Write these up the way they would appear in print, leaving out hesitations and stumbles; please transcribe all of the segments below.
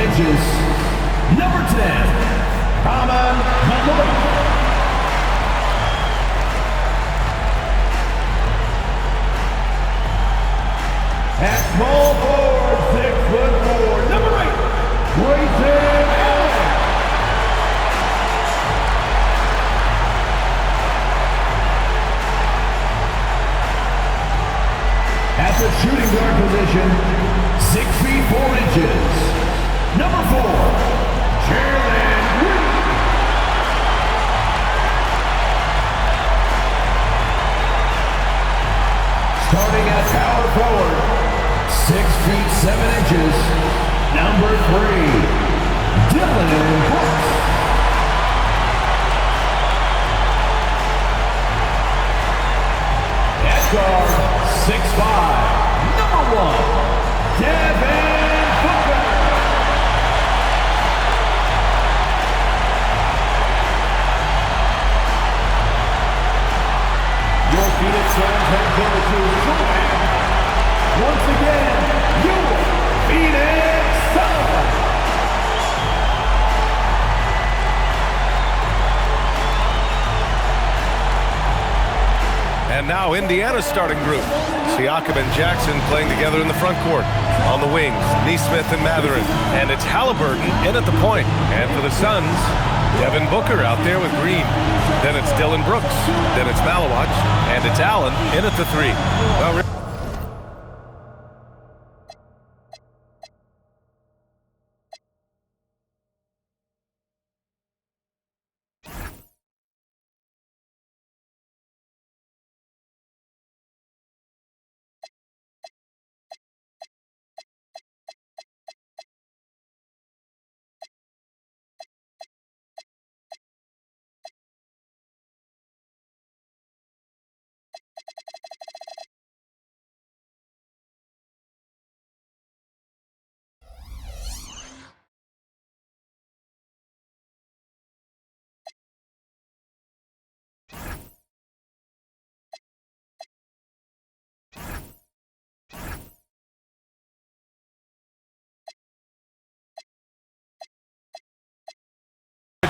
inches, number 10, Common Malloy. At small forward, 6'4", number 8, Grayson Allen. At the shooting guard position, 6 feet 4 inches, number 4, Jalen Green. Starting at power forward, 6 feet 7 inches, number 3, Dylan Brooks. At guard, 6'5", number 1, Devin Booker. Your Phoenix Suns head coach is joined once again, your Phoenix Suns. And now Indiana's starting group. Siakam and Jackson playing together in the front court. On the wings, Nesmith and Mathurin. And it's Halliburton in at the point. And for the Suns, Devin Booker out there with Green. Then it's Dylan Brooks. Then it's Malawach. And it's Allen in at the 3. Well,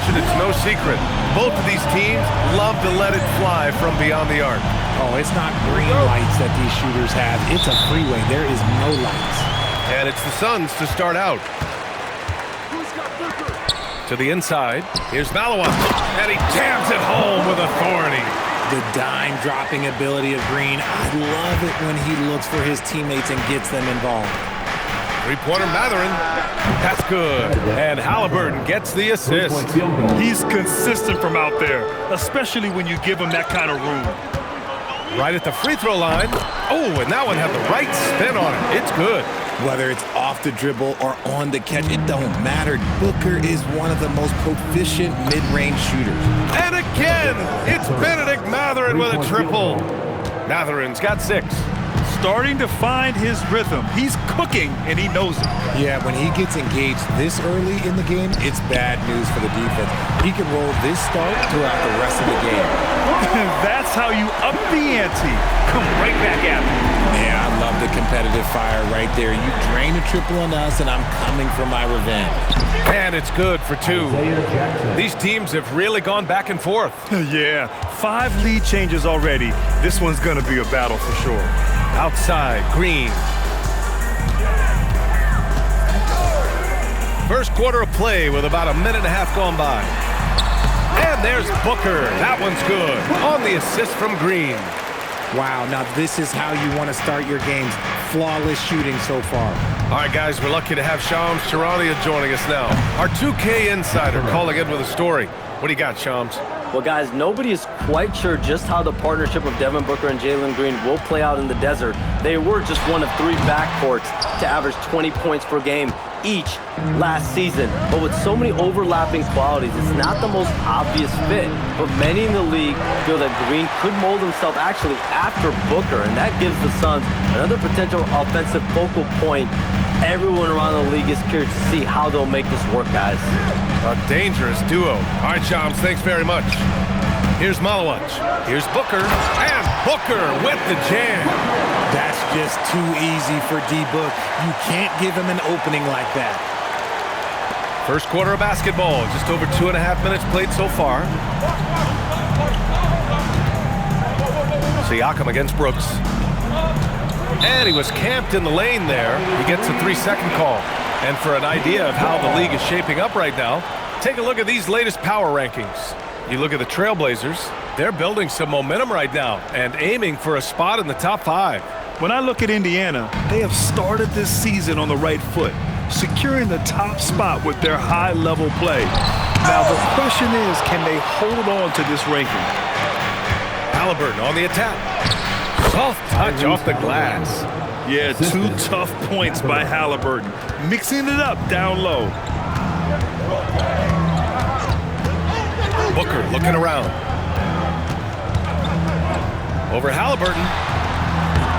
it's no secret. Both of these teams love to let it fly from beyond the arc. Oh, it's not green lights that these shooters have. It's a freeway. There is no lights. And it's the Suns to start out. To the inside. Here's Malawach. And he jams it home with authority. The dime-dropping ability of Green. I love it when he looks for his teammates and gets them involved. Three-pointer Mathurin. That's good. And Halliburton gets the assist. He's consistent from out there, especially when you give him that kind of room. Right at the free throw line. Oh, and that one had the right spin on it. It's good. Whether it's off the dribble or on the catch, it don't matter. Booker is one of the most proficient mid-range shooters. And again, it's Benedict Mathurin with a triple. Mathurin's got 6. Starting to find his rhythm. He's cooking, and he knows it. Yeah, when he gets engaged this early in the game, it's bad news for the defense. He can roll this start throughout the rest of the game. That's how you up the ante. Come right back at me. Yeah, I love the competitive fire right there. You drain a triple on us, and I'm coming for my revenge. And it's good for 2. These teams have really gone back and forth. Yeah, 5 lead changes already. This one's going to be a battle for sure. Outside, Green. First quarter of play with about a minute and a half gone by. And there's Booker. That one's good. On the assist from Green. Wow, now this is how you want to start your games. Flawless shooting so far. All right, guys, we're lucky to have Shams Charania joining us now. Our 2K insider calling in with a story. What do you got, Shams? Well, guys, nobody is quite sure just how the partnership of Devin Booker and Jalen Green will play out in the desert. They were just one of 3 backcourts to average 20 points per game each last season. But with so many overlapping qualities, it's not the most obvious fit. But many in the league feel that Green could mold himself actually after Booker, and that gives the Suns another potential offensive focal point. Everyone around the league is curious to see how they'll make this work, guys. A dangerous duo. All right, Shams, thanks very much. Here's Malawach. Here's Booker. And Booker with the jam. That's just too easy for D-Book. You can't give him an opening like that. First quarter of basketball, just over 2.5 minutes played so far. Siakam against Brooks. And he was camped in the lane there. He gets a 3-second call. And for an idea of how the league is shaping up right now, take a look at these latest power rankings. You look at the Trailblazers, they're building some momentum right now and aiming for a spot in the top 5. When I look at Indiana, they have started this season on the right foot, securing the top spot with their high-level play. Now the question is, can they hold on to this ranking? Halliburton on the attack. Soft touch off the glass. Yeah, 2 tough points by Halliburton, mixing it up down low. Booker looking around. Over Halliburton.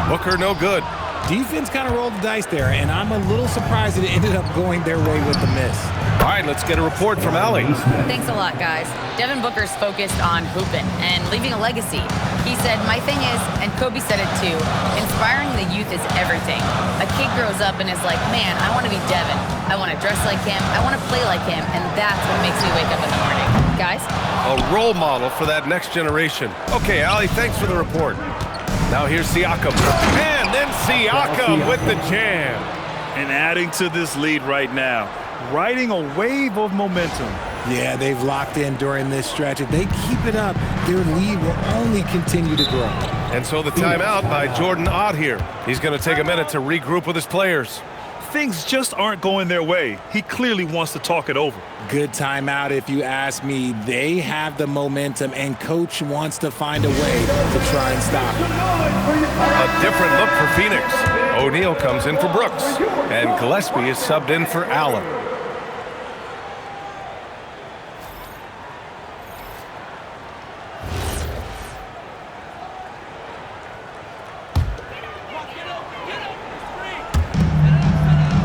Booker no good. Defense kind of rolled the dice there, and I'm a little surprised that it ended up going their way with the miss. All right, let's get a report from Allie. Thanks a lot, guys. Devin Booker's focused on hooping and leaving a legacy. He said, my thing is, and Kobe said it too, inspiring the youth is everything. A kid grows up and is like, man, I want to be Devin. I want to dress like him. I want to play like him. And that's what makes me wake up in the morning. Guys? A role model for that next generation. Okay, Allie, thanks for the report. Now here's Siakam. And then Siakam with the jam. And adding to this lead right now, riding a wave of momentum. Yeah, they've locked in during this stretch. If they keep it up, their lead will only continue to grow. And so the timeout by Jordan Ott here. He's going to take a minute to regroup with his players. Things just aren't going their way. He clearly wants to talk it over. Good timeout if you ask me. They have the momentum, and Coach wants to find a way to try and stop it. A different look for Phoenix. O'Neal comes in for Brooks, and Gillespie is subbed in for Allen.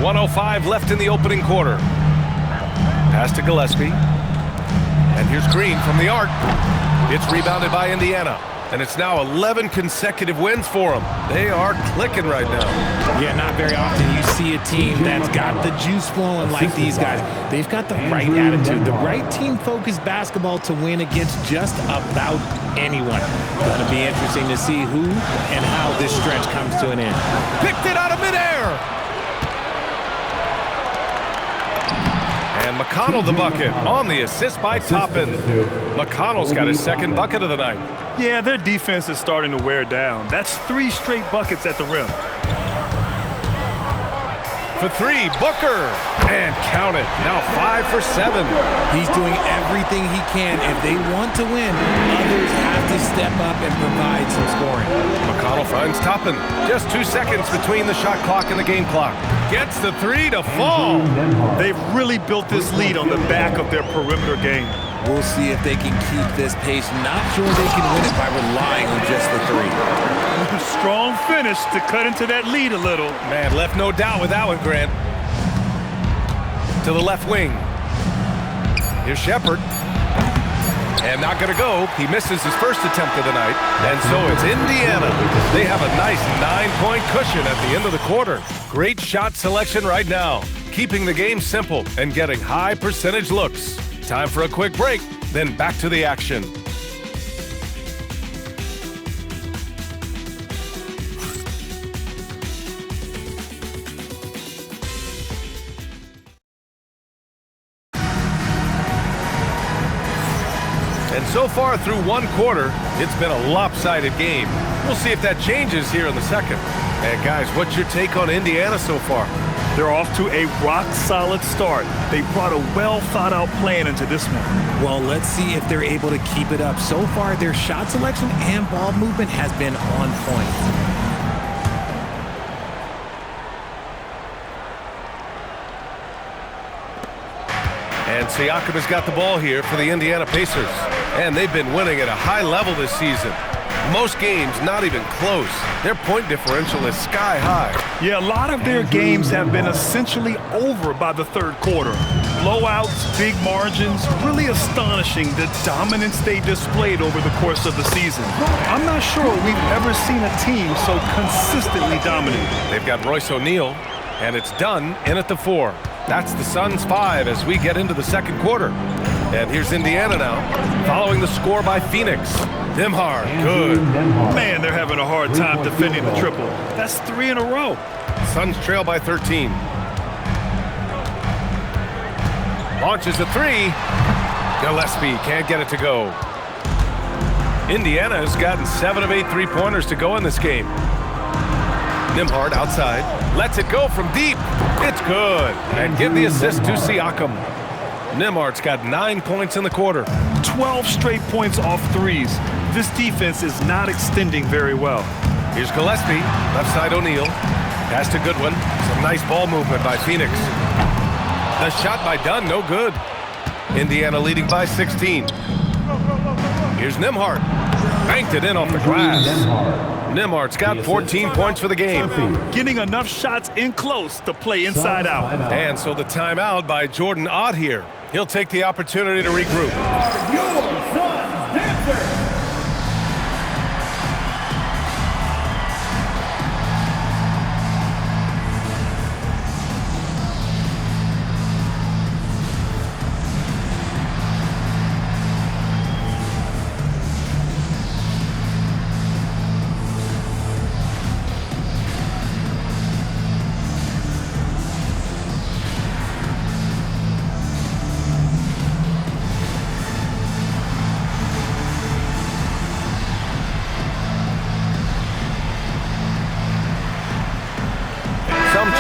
.105 left in the opening quarter. Pass to Gillespie. And here's Green from the arc. It's rebounded by Indiana. And it's now 11 consecutive wins for them. They are clicking right now. Yeah, not very often you see a team that's got the juice flowing like these guys. They've got the right attitude, the right team-focused basketball to win against just about anyone. Gonna be interesting to see who and how this stretch comes to an end. Picked it out of midair. And McConnell the bucket on the assist by Toppin. McConnell's got his second bucket of the night. Yeah, their defense is starting to wear down. That's 3 straight buckets at the rim. For 3, Booker. And count it. Now 5 for 7. He's doing everything he can. If they want to win, others have to step up and provide some scoring. McConnell finds Toppin. Just 2 seconds between the shot clock and the game clock. Gets the 3 to fall. They've really built this lead on the back of their perimeter game. We'll see if they can keep this pace. Not sure they can win it by relying on just the 3. Strong finish to cut into that lead a little. Man, left no doubt with that one, Grant. To the left wing. Here's Shepherd. And not going to go. He misses his first attempt of the night. And so it's Indiana. They have a nice 9-point cushion at the end of the quarter. Great shot selection right now. Keeping the game simple and getting high percentage looks. Time for a quick break, then back to the action. And so far through one quarter, it's been a lopsided game. We'll see if that changes here in the second. And guys, what's your take on Indiana so far? They're off to a rock-solid start. They brought a well-thought-out plan into this one. Well, let's see if they're able to keep it up. So far, their shot selection and ball movement has been on point. And Siakam has got the ball here for the Indiana Pacers. And they've been winning at a high level this season. Most games not even close. Their point differential is sky high. Yeah, a lot of their games have been essentially over by the third quarter. Blowouts, big margins, really astonishing the dominance they displayed over the course of the season. I'm not sure we've ever seen a team so consistently dominant. They've got Royce O'Neal, and it's Dunn in at the 4. That's the Suns 5 as we get into the second quarter. And here's Indiana now, following the score by Phoenix. Nembhard, good. Man, they're having a hard time defending the triple. That's 3 in a row. Suns trail by 13. Launches a 3. Gillespie can't get it to go. Indiana has gotten 7 of 8 3-pointers to go in this game. Nembhard outside, lets it go from deep. It's good. And give the assist to Siakam. Nembhard's got 9 points in the quarter. 12 straight points off threes. This defense is not extending very well. Here's Gillespie, left side O'Neal. Pass to Goodwin. Some nice ball movement by Phoenix. The shot by Dunn, no good. Indiana leading by 16. Here's Nembhard. Banked it in off the glass. Nembhard's got 14 points for the game. Getting enough shots in close to play inside out. And so the timeout by Jordan Ott here. He'll take the opportunity to regroup. Your Suns dancers.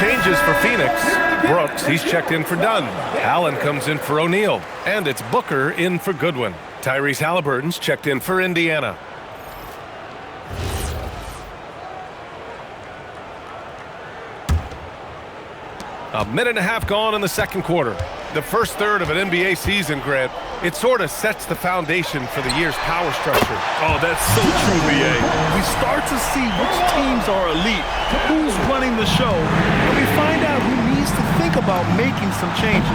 Changes for Phoenix. Brooks, he's checked in for Dunn. Allen comes in for O'Neal. And it's Booker in for Goodwin. Tyrese Halliburton's checked in for Indiana. A minute and a half gone in the second quarter. The first third of an NBA season, Grant, it sort of sets the foundation for the year's power structure. Oh, that's so true, B.A. We start to see which teams are elite, who's running the show, and we find out who needs to think about making some changes.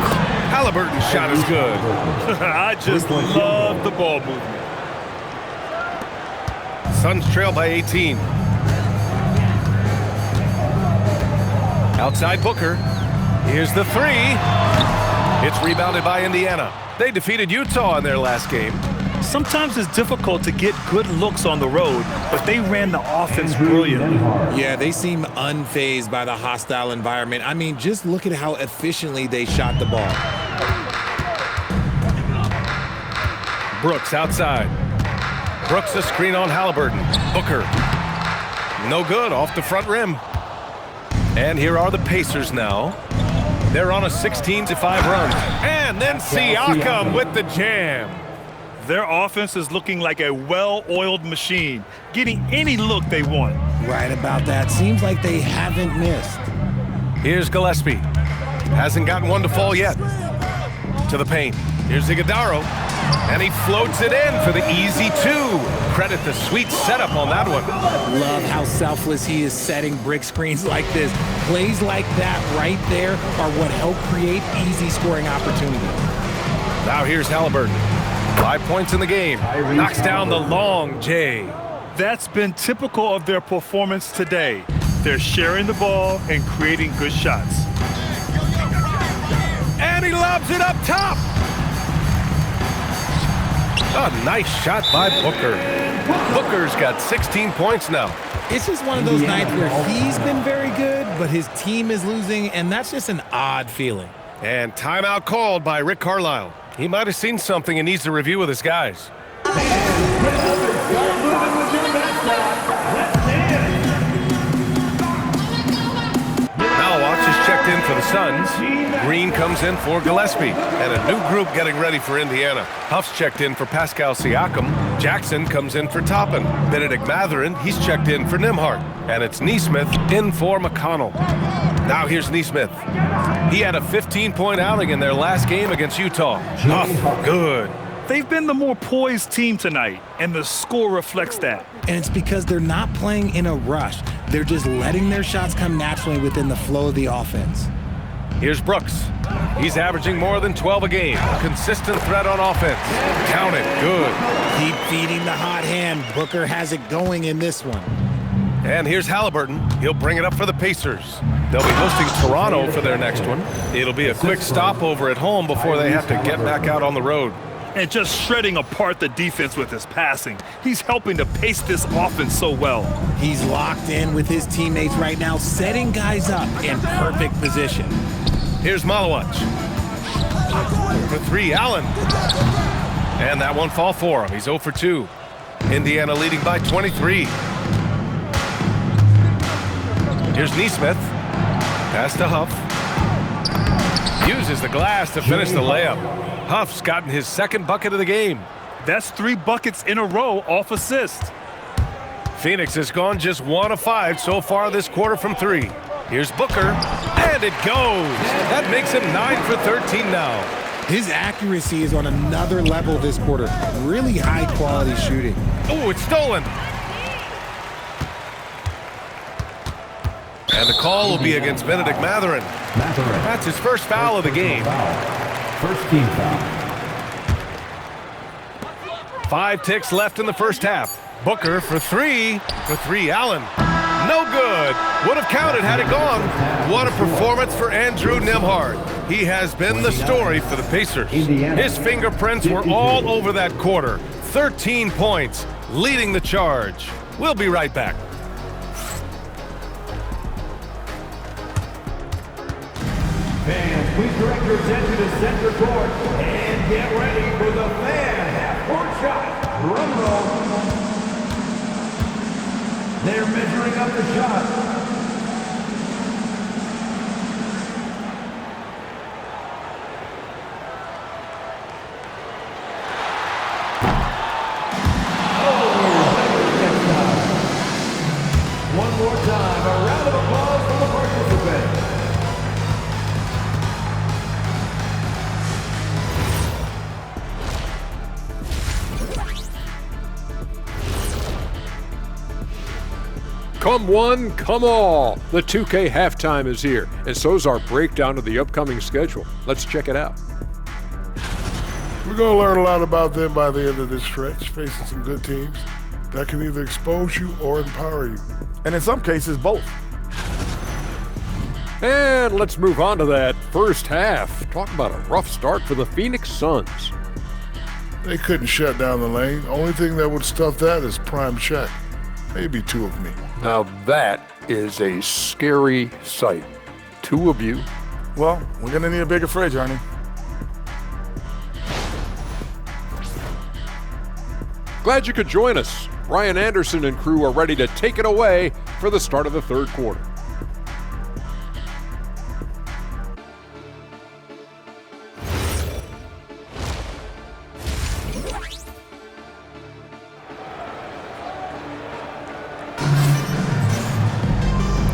Halliburton's shot is good. I just love the ball movement. Suns trail by 18. Outside Booker. Here's the 3. It's rebounded by Indiana. They defeated Utah in their last game. Sometimes it's difficult to get good looks on the road, but they ran the offense brilliantly. Yeah, they seem unfazed by the hostile environment. I mean, just look at how efficiently they shot the ball. Brooks outside. Brooks a screen on Halliburton. Booker. No good, off the front rim. And here are the Pacers now. They're on a 16-5 run. And then Siakam with the jam. Their offense is looking like a well-oiled machine, getting any look they want. Right about that. Seems like they haven't missed. Here's Gillespie. Hasn't gotten one to fall yet. To the paint. Here's Iguodala. And he floats it in for the easy 2. Credit the sweet setup on that one. Love how selfless he is setting brick screens like this. Plays like that right there are what help create easy scoring opportunities. Now here's Halliburton. 5 points in the game. Knocks down the long J. That's been typical of their performance today. They're sharing the ball and creating good shots. And he lobs it up top. A nice shot by Booker. Booker's got 16 points now. It's just one of those nights where he's been very good, but his team is losing, and that's just an odd feeling. And timeout called by Rick Carlisle. He might have seen something and needs to review with his guys. Now Watch is checked in for the Suns. Green comes in for Gillespie. And a new group getting ready for Indiana. Huff's checked in for Pascal Siakam. Jackson comes in for Toppin. Benedict Mathurin, he's checked in for Nembhard. And it's Nesmith in for McConnell. Now here's Nesmith. He had a 15-point outing in their last game against Utah. Huff, good. They've been the more poised team tonight, and the score reflects that. And it's because they're not playing in a rush. They're just letting their shots come naturally within the flow of the offense. Here's Brooks. He's averaging more than 12 a game. Consistent threat on offense. Count it. Good. Keep feeding the hot hand. Booker has it going in this one. And here's Halliburton. He'll bring it up for the Pacers. They'll be hosting Toronto for their next one. It'll be a quick stopover at home before they have to get back out on the road. And just shredding apart the defense with his passing. He's helping to pace this offense so well. He's locked in with his teammates right now, setting guys up in perfect position. Here's Malawach. For 3, Allen. And that one fall for him. He's 0 for 2. Indiana leading by 23. Here's Neesmith. Pass to Huff. Uses the glass to finish the layup. Huff's gotten his second bucket of the game. That's 3 buckets in a row off assist. Phoenix has gone just 1 of 5 so far this quarter from 3. Here's Booker, and it goes. That makes him 9 for 13 now. His accuracy is on another level this quarter. Really high-quality shooting. Oh, it's stolen. And the call will be against Benedict Mathurin. That's his first foul of the game. First team foul. 5 ticks left in the first half. Booker for 3. For 3, Allen. No good. Would have counted had it gone. What a performance for Andrew Nembhard. He has been the story for the Pacers. His fingerprints were all over that quarter. 13 points, leading the charge. We'll be right back. Fans, please direct your attention to center court and get ready for the fan half-court shot. Drum roll. They're measuring up the shot. One more time, a round of applause for the participants. Come one, come all. The 2K halftime is here, and so's our breakdown of the upcoming schedule. Let's check it out. We're going to learn a lot about them by the end of this stretch, facing some good teams that can either expose you or empower you. And in some cases, both. And let's move on to that first half. Talk about a rough start for the Phoenix Suns. They couldn't shut down the lane. Only thing that would stuff that is prime check. Maybe 2 of me. Now that is a scary sight. 2 of you. Well, we're going to need a bigger fridge, Ernie. Glad you could join us. Brian Anderson and crew are ready to take it away for the start of the third quarter.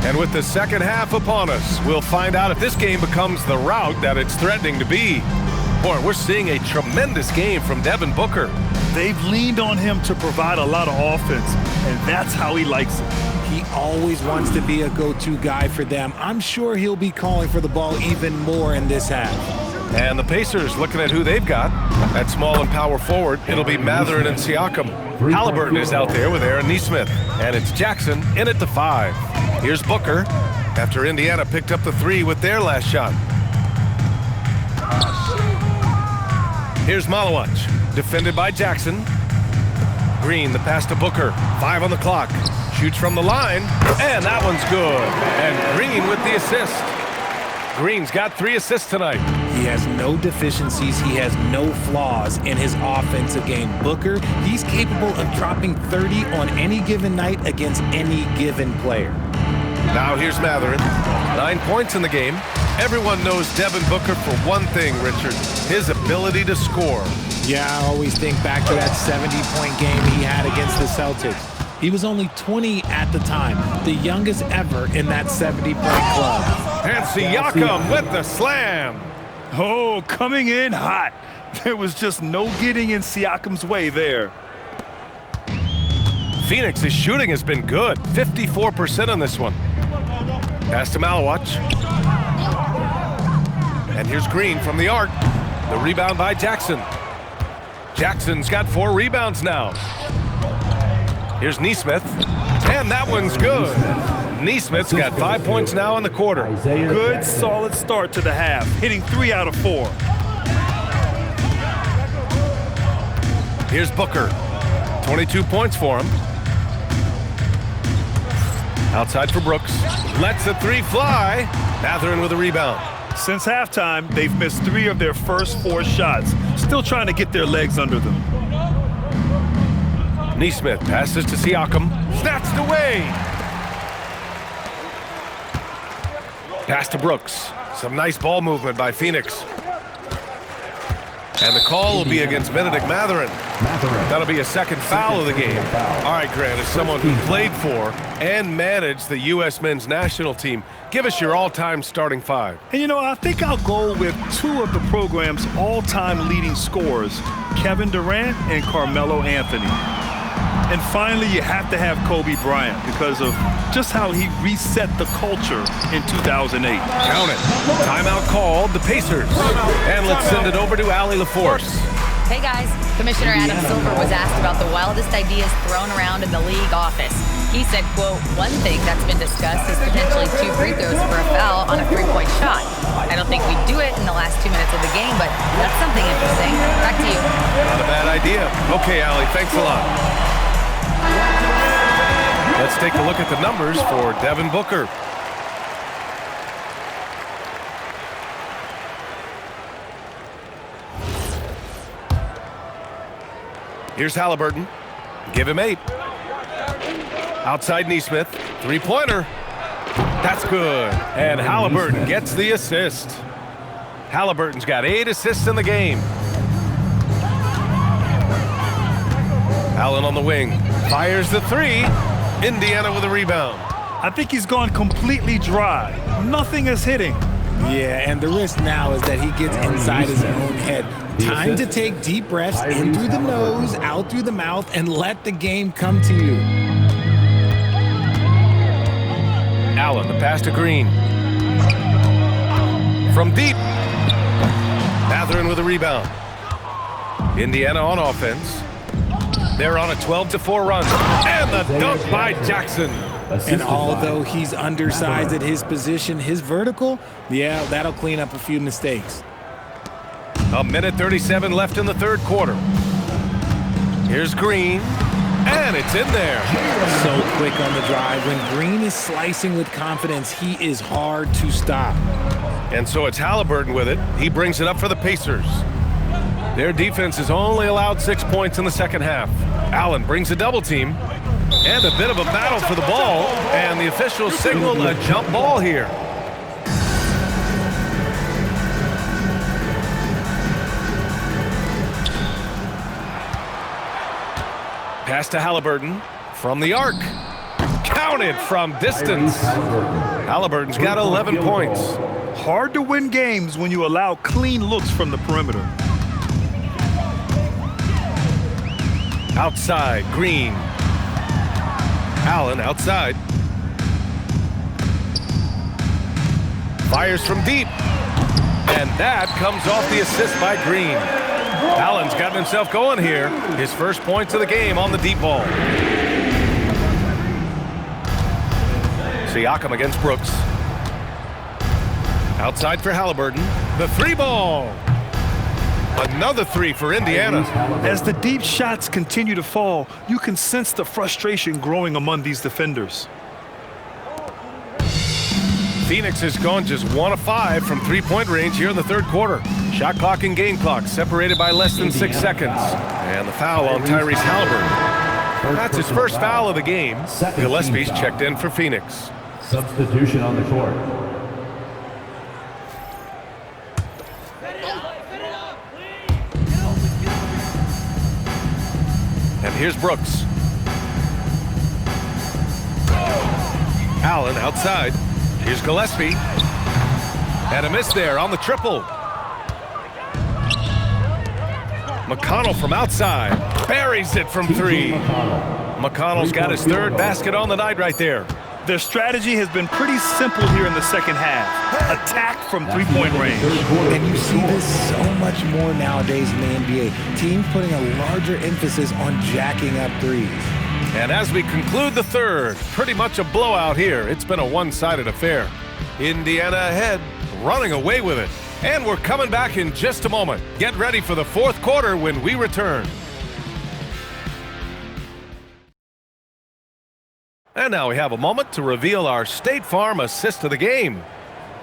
And with the second half upon us, we'll find out if this game becomes the rout that it's threatening to be. Boy, we're seeing a tremendous game from Devin Booker. They've leaned on him to provide a lot of offense, and that's how he likes it. He always wants to be a go-to guy for them. I'm sure he'll be calling for the ball even more in this half. And the Pacers looking at who they've got. At small and power forward, it'll be Mathurin and Siakam. Halliburton is out there with Aaron Neesmith. And it's Jackson in at the 5. Here's Booker after Indiana picked up the 3 with their last shot. Here's Malawach, defended by Jackson. Green, the pass to Booker. 5 on the clock. Shoots from the line, and that one's good. And Green with the assist. Green's got 3 assists tonight. He has no deficiencies. He has no flaws in his offensive game. Booker, he's capable of dropping 30 on any given night against any given player. Now here's Mathurin. 9 points in the game. Everyone knows Devin Booker for one thing, Richard, his ability to score. Yeah, I always think back to that 70-point game he had against the Celtics. He was only 20 at the time, the youngest ever in that 70-point club. And Siakam with the slam. Oh, coming in hot. There was just no getting in Siakam's way there. Phoenix's shooting has been good, 54% on this one. Pass to Malawach. And here's Green from the arc. The rebound by Jackson. Jackson's got 4 rebounds now. Here's Neesmith, and that one's good. Neesmith's got 5 points now in the quarter. Good, solid start to the half, hitting 3 out of 4. Here's Booker, 22 points for him. Outside for Brooks, lets the three fly. Mathurin with a rebound. Since halftime, they've missed 3 of their first 4 shots, still trying to get their legs under them. Neesmith passes to Siakam, snatched away. Pass to Brooks. Some nice ball movement by Phoenix. And the call will be against Benedict Mathurin. That'll be a second foul of the game. All right, Grant, as someone who played for and managed the U.S. men's national team, give us your all-time starting 5. And you know, I think I'll go with 2 of the program's all-time leading scorers, Kevin Durant and Carmelo Anthony. And finally, you have to have Kobe Bryant because of just how he reset the culture in 2008. Count it. Timeout called, the Pacers. And let's send it over to Allie LaForce. Hey guys, Commissioner Adam Silver was asked about the wildest ideas thrown around in the league office. He said, quote, one thing that's been discussed is potentially 2 free throws for a foul on a 3-point shot. I don't think we'd do it in the last 2 minutes of the game, but that's something interesting. Back to you. Not a bad idea. Okay, Allie, thanks a lot. Let's take a look at the numbers for Devin Booker. Here's Halliburton. Give him 8. Outside Neesmith. 3-pointer. That's good. And Halliburton gets the assist. Halliburton's got 8 assists in the game. Allen on the wing. Fires the 3. Indiana with a rebound. I think he's gone completely dry. Nothing is hitting. Yeah, and the risk now is that he gets inside his own head. Time to take deep breaths in through the nose, out through the mouth, and let the game come to you. Allen, the pass to Green. From deep. Mathurin with a rebound. Indiana on offense. They're on a 12-4 run. And the dunk by Jackson. And although he's undersized at his position, his vertical, yeah, that'll clean up a few mistakes. A minute 37 left in the third quarter. Here's Green. And it's in there. So quick on the drive. When Green is slicing with confidence, he is hard to stop. And so it's Halliburton with it. He brings it up for the Pacers. Their defense has only allowed 6 points in the second half. Allen brings a double team. And a bit of a battle for the ball. And the officials signal a jump ball here. Pass to Halliburton from the arc. Counted from distance. Halliburton's got 11 points. Hard to win games when you allow clean looks from the perimeter. Outside, Green. Allen outside. Fires from deep. And that comes off the assist by Green. Allen's gotten himself going here. His first points of the game on the deep ball. Siakam against Brooks. Outside for Halliburton. The 3-ball. Another 3 for Indiana. As the deep shots continue to fall, you can sense the frustration growing among these defenders. Phoenix has gone just 1 of 5 from 3-point range here in the third quarter. Shot clock and game clock separated by less than 6 seconds. And the foul on Tyrese Halliburton. That's his first foul of the game. Gillespie's checked in for Phoenix. Substitution on the court. And here's Brooks. Allen outside. Here's Gillespie. And a miss there on the triple. McConnell from outside. Buries it from 3. McConnell's got his 3rd basket on the night right there. Their strategy has been pretty simple here in the second half. Attack from 3-point range. And you see this so much more nowadays in the NBA. Teams putting a larger emphasis on jacking up threes. And as we conclude the third, pretty much a blowout here. It's been a one-sided affair. Indiana ahead, running away with it. And we're coming back in just a moment. Get ready for the fourth quarter when we return. And now we have a moment to reveal our State Farm assist of the game.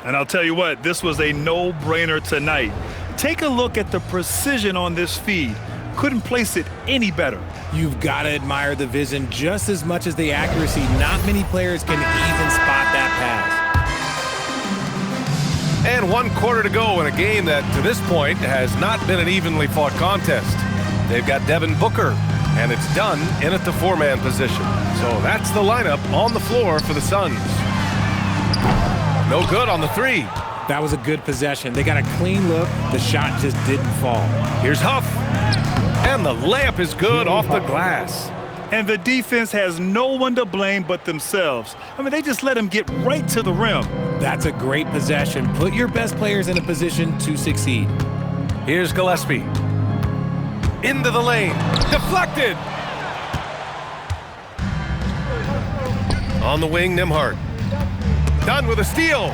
And I'll tell you what, this was a no-brainer tonight. Take a look at the precision on this feed. Couldn't place it any better. You've got to admire the vision just as much as the accuracy. Not many players can even spot that pass. And 1 quarter to go in a game that, to this point, has not been an evenly fought contest. They've got Devin Booker, and it's done in at the 4-man position. So that's the lineup on the floor for the Suns. No good on the 3. That was a good possession. They got a clean look. The shot just didn't fall. Here's Huff. And the layup is good off the glass. And the defense has no one to blame but themselves. I mean, they just let him get right to the rim. That's a great possession. Put your best players in a position to succeed. Here's Gillespie. Into the lane. Deflected. On the wing, Nembhard. Done with a steal.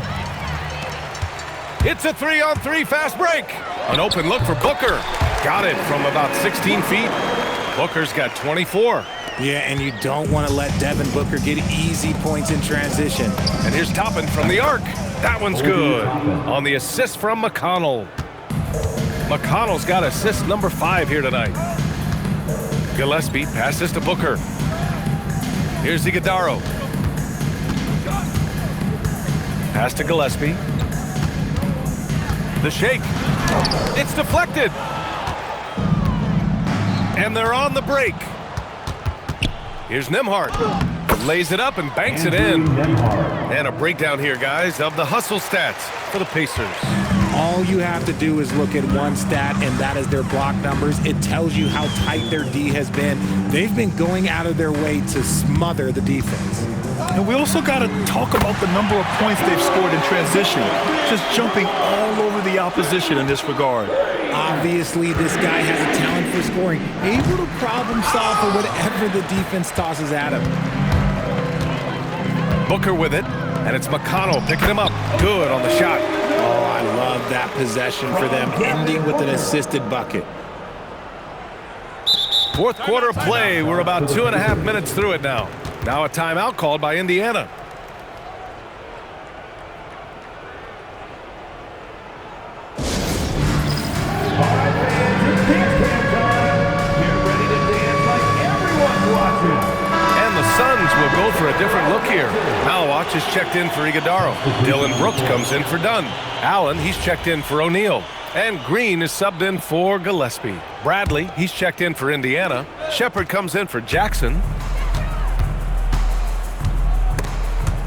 It's a 3-on-3 fast break. An open look for Booker. Got it from about 16 feet. Booker's got 24. Yeah, and you don't want to let Devin Booker get easy points in transition. And here's Toppin from the arc. That one's good. On the assist from McConnell. McConnell's got assist number 5 here tonight. Gillespie passes to Booker. Here's Iguodaro. Pass to Gillespie. The shake. It's deflected. And they're on the break. Here's Nembhard. Lays it up and banks it in. And a breakdown here, guys, of the hustle stats for the Pacers. All you have to do is look at one stat, and that is their block numbers. It tells you how tight their D has been. They've been going out of their way to smother the defense. And we also got to talk about the number of points they've scored in transition, just jumping all over the opposition in this regard. Obviously, this guy has a talent for scoring, able to problem solve for whatever the defense tosses at him. Booker with it, and it's McConnell picking him up. Good on the shot. Oh, I love that possession for them, ending with an assisted bucket. Fourth quarter of play. We're about 2.5 minutes through it now. Now a timeout called by Indiana. And the Suns will go for a different look here. Malawach is checked in for Iguodaro. Dylan Brooks comes in for Dunn. Allen, he's checked in for O'Neal. And Green is subbed in for Gillespie. Bradley, he's checked in for Indiana. Shepard comes in for Jackson.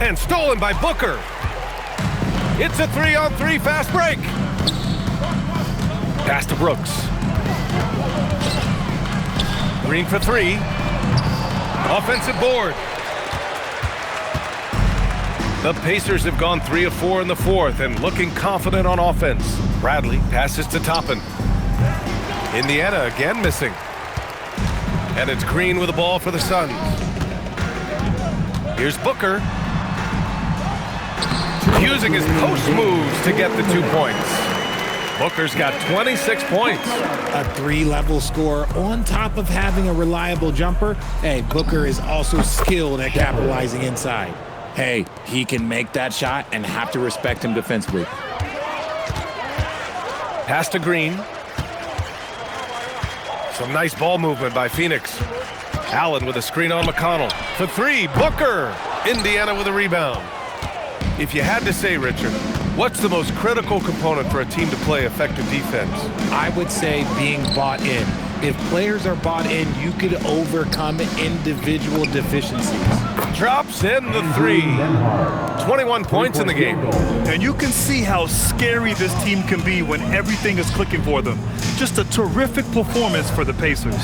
And stolen by Booker. It's a 3-on-3 fast break. Pass to Brooks. Green for 3. Offensive board. The Pacers have gone 3 of 4 in the fourth and looking confident on offense. Bradley passes to Toppin. Indiana again missing. And it's Green with the ball for the Suns. Here's Booker. Using his post moves to get the 2 points. Booker's got 26 points. A 3-level score on top of having a reliable jumper. Hey, Booker is also skilled at capitalizing inside. Hey, he can make that shot and have to respect him defensively. Pass to Green. Some nice ball movement by Phoenix. Allen with a screen on McConnell. For 3, Booker. Indiana with a rebound. If you had to say, Richard, what's the most critical component for a team to play effective defense? I would say being bought in. If players are bought in, you could overcome individual deficiencies. Drops in the 3. 21 points in the game. And you can see how scary this team can be when everything is clicking for them. Just a terrific performance for the Pacers.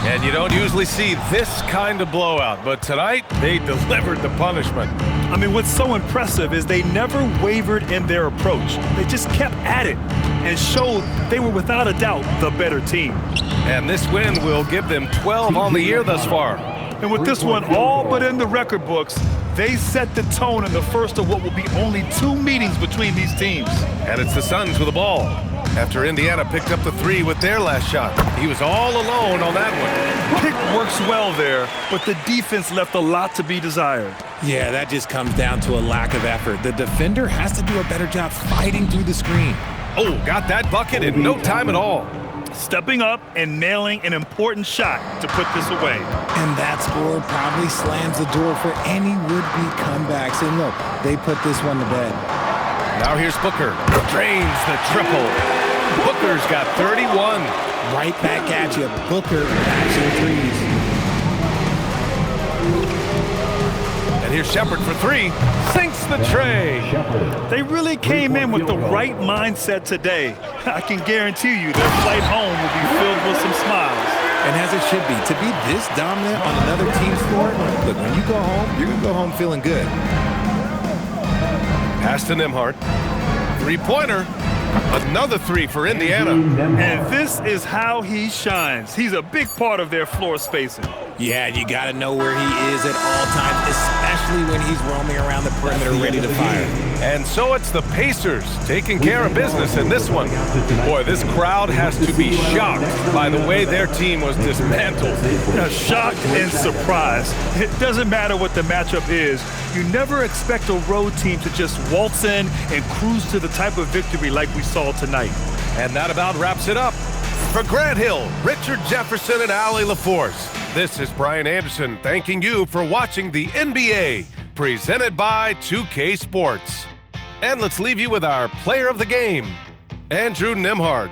And you don't usually see this kind of blowout, but tonight they delivered the punishment. I mean, what's so impressive is they never wavered in their approach. They just kept at it and showed they were without a doubt the better team. And this win will give them 12 on the year thus far. And with this one all but in the record books, they set the tone in the first of what will be only 2 meetings between these teams. And it's the Suns with the ball. After Indiana picked up the 3 with their last shot. He was all alone on that one. Pick works well there, but the defense left a lot to be desired. Yeah, that just comes down to a lack of effort. The defender has to do a better job fighting through the screen. Oh, got that bucket in no time at all. Stepping up and nailing an important shot to put this away. And that score probably slams the door for any would-be comebacks. And look, they put this one to bed. Now here's Booker. Drains the triple. Booker's got 31. Right back at you. Booker matching threes. And here's Shepherd for 3. Sinks the tray. They really came in with the right mindset today. I can guarantee you their flight home will be filled with some smiles. And as it should be, to be this dominant on another team's floor, look, when you go home, you're going to go home feeling good. Pass to Nembhard. 3-pointer. Another 3 for Indiana. And this is how he shines. He's a big part of their floor spacing. Yeah, you got to know where he is at all times, especially when he's roaming around the perimeter ready to fire. And so it's the Pacers taking care of business in this one. Boy, this crowd has to be shocked by the way their team was dismantled. Shocked and surprised. It doesn't matter what the matchup is. You never expect a road team to just waltz in and cruise to the type of victory like we saw tonight. And that about wraps it up. For Grant Hill, Richard Jefferson, and Allie LaForce, this is Brian Anderson thanking you for watching the NBA, presented by 2K Sports. And let's leave you with our player of the game, Andrew Nembhard.